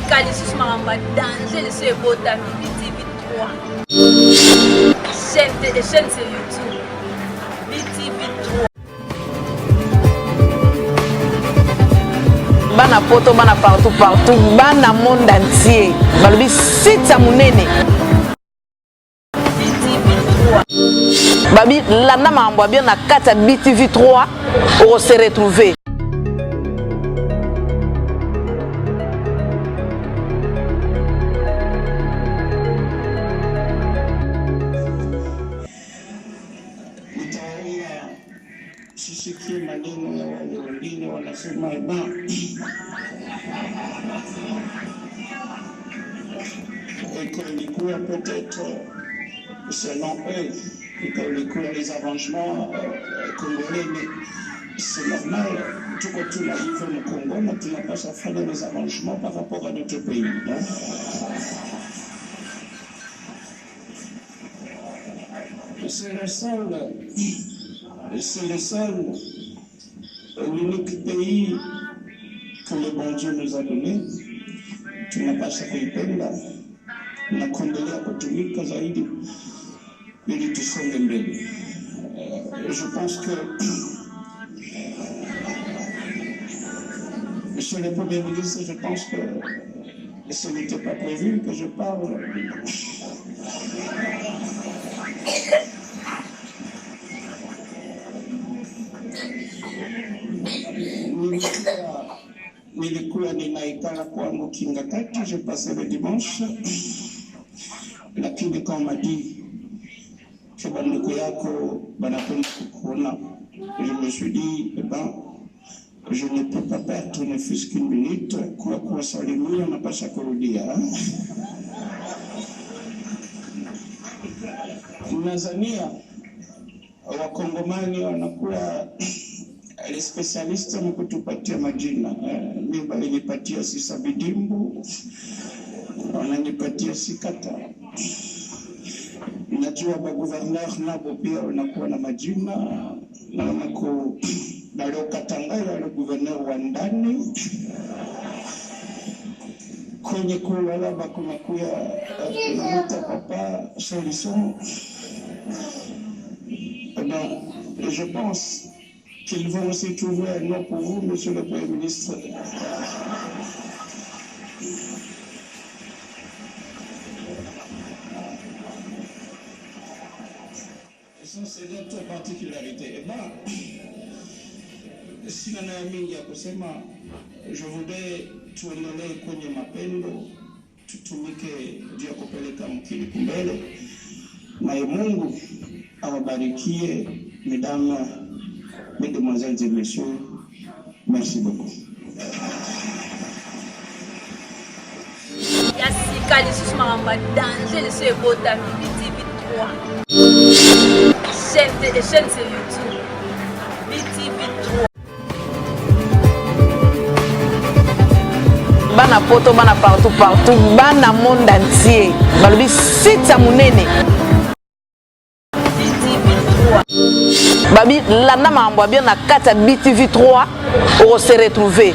Kalisus Maramba danger de ce beau tapis BTV3. Chaîne sur YouTube. BTV3. Bana poto, bana partout, bana monde entier. Balobi sita munene. BTV3. Babi, landa mambo bien na kata BTV3, on se retrouver. Sisikie maneno ya wale wengine wanasema ilikuwa peut-être selon eux ilikuwa les arrangements congolais, mais c'est normal, tout comme tout l'arrive au Congo, mais tu n'as pas à faire les arrangements par rapport à notre pays. C'est le seul, l'unique pays que le bon Dieu nous a donné. Tunapasha kuipenda na kuendelea kutumika zaidi ili tusonge mbele. Je pense que Monsieur le Premier ministre, je pense que ce n'était pas prévu que je parle. Nilikuwa ninaikala kwangu Kingakati, je passais le dimanche, lakini quand on m'a dit que banduku yako banapenda kukuona, je me suis dit, eh ben, je ne peux pas perdre ne fût-ce qu'une minute kwa kuwasalimia na pasha kurudia. Tanzania wakongomani wanakuwa les spécialistes me kutupatia majina. Mimi balinipatia Sisabidimbu, wananipatia Sikata. Najua ba gouverneur nabo pia wanakuwa na majina, na wanako Dalo Katangaya le gouverneur wa ndani. Kwenye kulala bakunakuya Muta Papa Solution. Je pense qu'ils vont aussi trouver un nom pour vous, Monsieur le Premier ministre. Ça, c'est notre particularité. Et bien, si l'on a mis à kusema, je voudrais tuendelee kwenye mapendo, tutumike juu ya kupeleka mkili kumbele, na Mungu awabarikie mesdames, mesdemoiselles et messieurs. Merci beaucoup. Yasi Kalisus Maramba danger de ce beau tapis BTV3. Chaîne sur YouTube. BTV3. Bana poto, bana partout, bana monde entier. Balobi sita munene. BTV3. Babi, landa mambo bien na kata BTV3, on se retrouver.